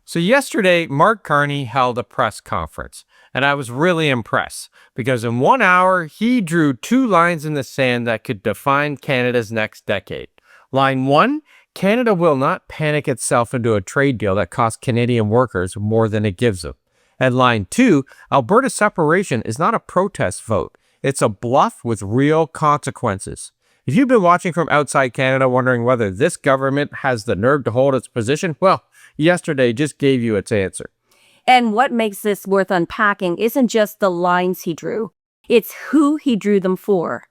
So yesterday, Mark Carney held a press conference, and I was really impressed because in 1 hour, he drew two lines in the sand that could define Canada's next decade. Line one, Canada will not panic itself into a trade deal that costs Canadian workers more than it gives them. And line two, Alberta separation is not a protest vote. It's a bluff with real consequences. If you've been watching from outside Canada wondering whether this government has the nerve to hold its position, well, yesterday just gave you its answer. And what makes this worth unpacking isn't just the lines he drew, it's who he drew them for.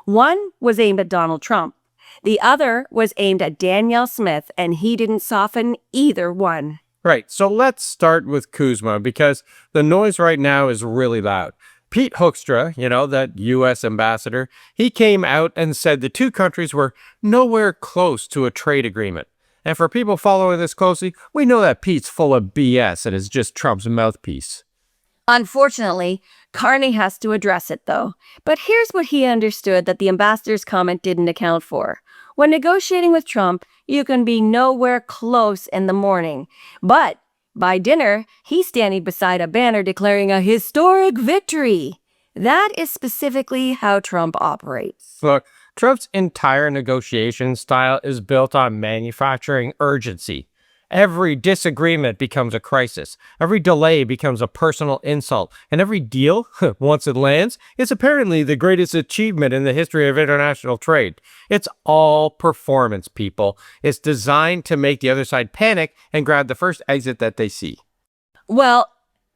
One was aimed at Donald Trump. The other was aimed at Danielle Smith, and he didn't soften either one. Right, so let's start with CUSMA because the noise right now is really loud. Pete Hoekstra, that U.S. ambassador, he came out and said the two countries were nowhere close to a trade agreement. And for people following this closely, we know that Pete's full of BS and is just Trump's mouthpiece. Unfortunately, Carney has to address it, though. But here's what he understood that the ambassador's comment didn't account for. When negotiating with Trump, you can be nowhere close in the morning. But by dinner, he's standing beside a banner declaring a historic victory. That is specifically how Trump operates. Look, Trump's entire negotiation style is built on manufacturing urgency. Every disagreement becomes a crisis. Every delay becomes a personal insult. And every deal, once it lands, is apparently the greatest achievement in the history of international trade. It's all performance, people. It's designed to make the other side panic and grab the first exit that they see. Well,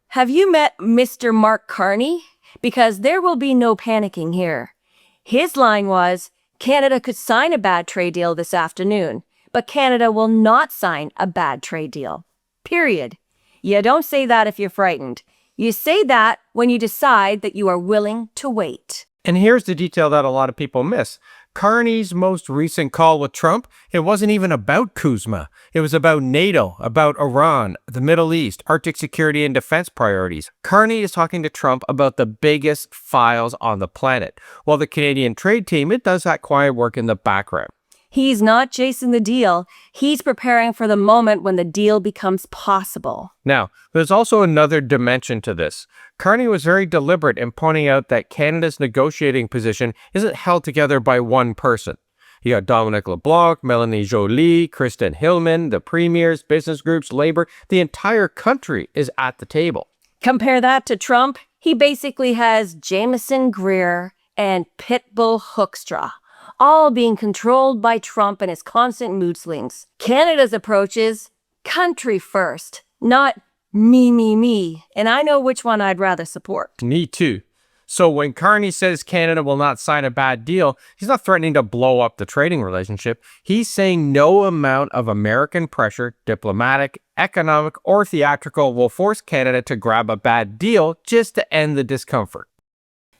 have you met Mr. Mark Carney? Because there will be no panicking here. His line was, Canada could sign a bad trade deal this afternoon, but Canada will not sign a bad trade deal. Period. You don't say that if you're frightened. You say that when you decide that you are willing to wait. And here's the detail that a lot of people miss. Carney's most recent call with Trump, it wasn't even about CUSMA. It was about NATO, about Iran, the Middle East, Arctic security and defense priorities. Carney is talking to Trump about the biggest files on the planet, while the Canadian trade team, it does that quiet work in the background. He's not chasing the deal. He's preparing for the moment when the deal becomes possible. Now, there's also another dimension to this. Carney was very deliberate in pointing out that Canada's negotiating position isn't held together by one person. You got Dominic LeBlanc, Melanie Joly, Kristen Hillman, the premiers, business groups, labor. The entire country is at the table. Compare that to Trump. He basically has Jameson Greer and Pitbull Hoekstra, all being controlled by Trump and his constant mood swings. Canada's approach is country first, not me, and I know which one I'd rather support. Me too. So when Carney says Canada will not sign a bad deal, he's not threatening to blow up the trading relationship. He's saying no amount of American pressure, diplomatic, economic, or theatrical will force Canada to grab a bad deal just to end the discomfort.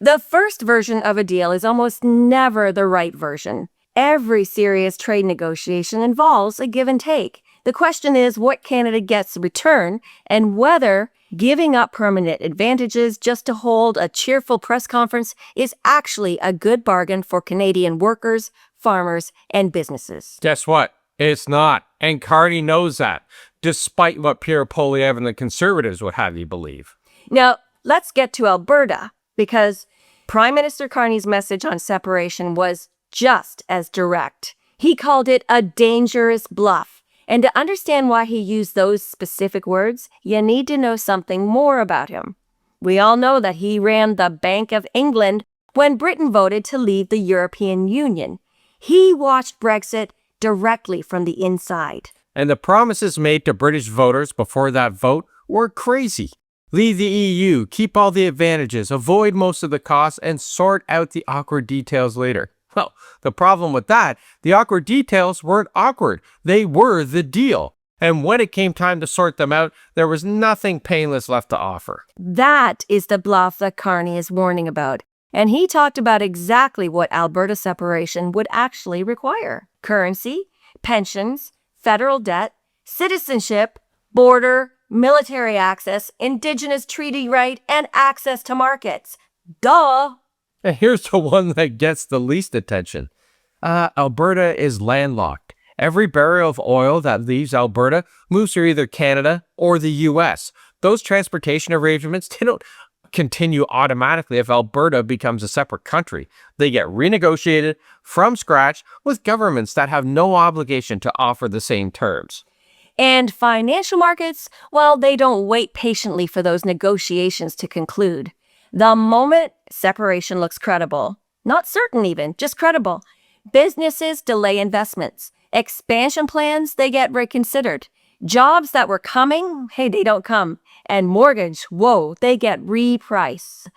The first version of a deal is almost never the right version. Every serious trade negotiation involves a give and take. The question is what Canada gets in return and whether giving up permanent advantages just to hold a cheerful press conference is actually a good bargain for Canadian workers, farmers, and businesses. Guess what? It's not. And Carney knows that, despite what Pierre Poilievre and the Conservatives would have you believe. Now, let's get to Alberta, because Prime Minister Carney's message on separation was just as direct. He called it a dangerous bluff. And to understand why he used those specific words, you need to know something more about him. We all know that he ran the Bank of England when Britain voted to leave the European Union. He watched Brexit directly from the inside. And the promises made to British voters before that vote were crazy. Leave the EU, keep all the advantages, avoid most of the costs, and sort out the awkward details later. Well, the problem with that, the awkward details weren't awkward. They were the deal. And when it came time to sort them out, there was nothing painless left to offer. That is the bluff that Carney is warning about. And he talked about exactly what Alberta separation would actually require. Currency, pensions, federal debt, citizenship, border, military access, Indigenous treaty right, and access to markets. Duh! And here's the one that gets the least attention. Alberta is landlocked. Every barrel of oil that leaves Alberta moves to either Canada or the U.S. Those transportation arrangements, they don't continue automatically if Alberta becomes a separate country. They get renegotiated from scratch with governments that have no obligation to offer the same terms. And financial markets, well, they don't wait patiently for those negotiations to conclude. The moment separation looks credible, not certain even, just credible, businesses delay investments. Expansion plans, they get reconsidered. Jobs that were coming, hey, they don't come. And mortgage, whoa, they get repriced.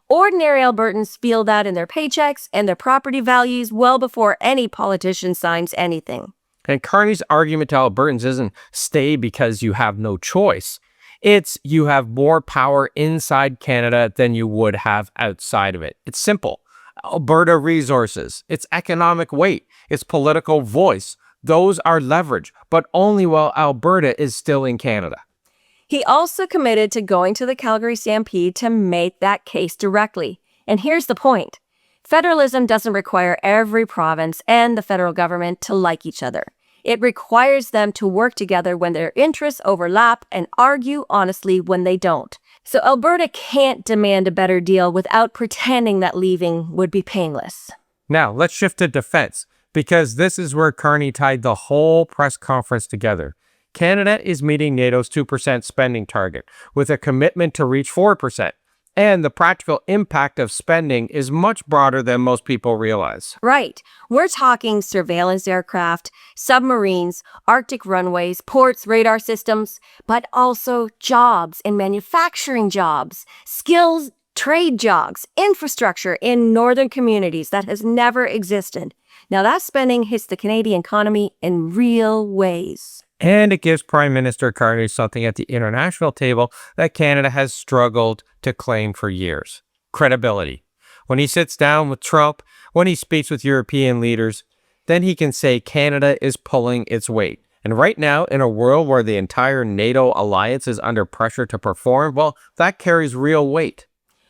Ordinary Albertans feel that in their paychecks and their property values well before any politician signs anything. And Carney's argument to Albertans isn't stay because you have no choice. It's you have more power inside Canada than you would have outside of it. It's simple. Alberta resources, its economic weight, its political voice, those are leverage, but only while Alberta is still in Canada. He also committed to going to the Calgary Stampede to make that case directly. And here's the point. Federalism doesn't require every province and the federal government to like each other. It requires them to work together when their interests overlap and argue honestly when they don't. So Alberta can't demand a better deal without pretending that leaving would be painless. Now, let's shift to defense, because this is where Carney tied the whole press conference together. Canada is meeting NATO's 2% spending target with a commitment to reach 4%. And the practical impact of spending is much broader than most people realize. Right. We're talking surveillance aircraft, submarines, Arctic runways, ports, radar systems, but also jobs and manufacturing jobs, skills, trade jobs, infrastructure in northern communities that has never existed. Now that spending hits the Canadian economy in real ways. And it gives Prime Minister Carney something at the international table that Canada has struggled to claim for years: credibility. When he sits down with Trump, when he speaks with European leaders, then he can say Canada is pulling its weight. And right now, in a world where the entire NATO alliance is under pressure to perform, well, that carries real weight.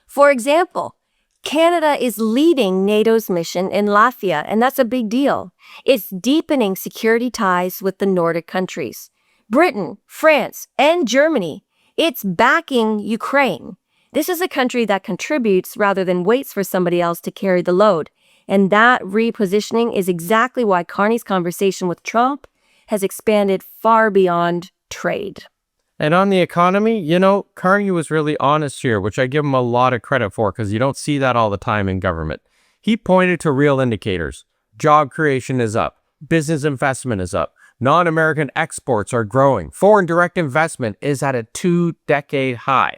For example, Canada is leading NATO's mission in Latvia, and that's a big deal. It's deepening security ties with the Nordic countries. Britain, France, and Germany. It's backing Ukraine. This is a country that contributes rather than waits for somebody else to carry the load. And that repositioning is exactly why Carney's conversation with Trump has expanded far beyond trade. And on the economy, Carney was really honest here, which I give him a lot of credit for because you don't see that all the time in government. He pointed to real indicators. Job creation is up. Business investment is up. Non-American exports are growing. Foreign direct investment is at a 2-decade high.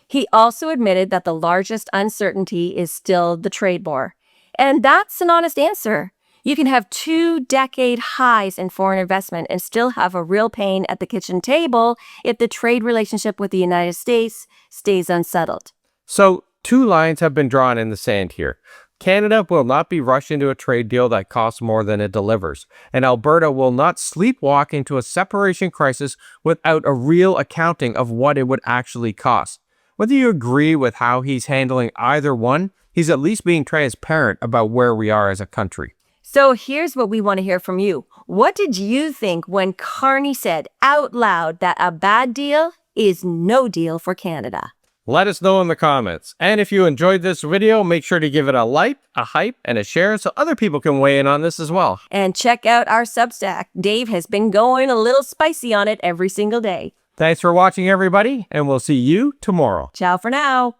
He also admitted that the largest uncertainty is still the trade war. And that's an honest answer. You can have 2-decade highs in foreign investment and still have a real pain at the kitchen table if the trade relationship with the United States stays unsettled. So, 2 lines have been drawn in the sand here. Canada will not be rushed into a trade deal that costs more than it delivers, and Alberta will not sleepwalk into a separation crisis without a real accounting of what it would actually cost. Whether you agree with how he's handling either one, he's at least being transparent about where we are as a country. So here's what we want to hear from you. What did you think when Carney said out loud that a bad deal is no deal for Canada? Let us know in the comments. And if you enjoyed this video, make sure to give it a like, a hype, and a share so other people can weigh in on this as well. And check out our Substack. Dave has been going a little spicy on it every single day. Thanks for watching, everybody, and we'll see you tomorrow. Ciao for now.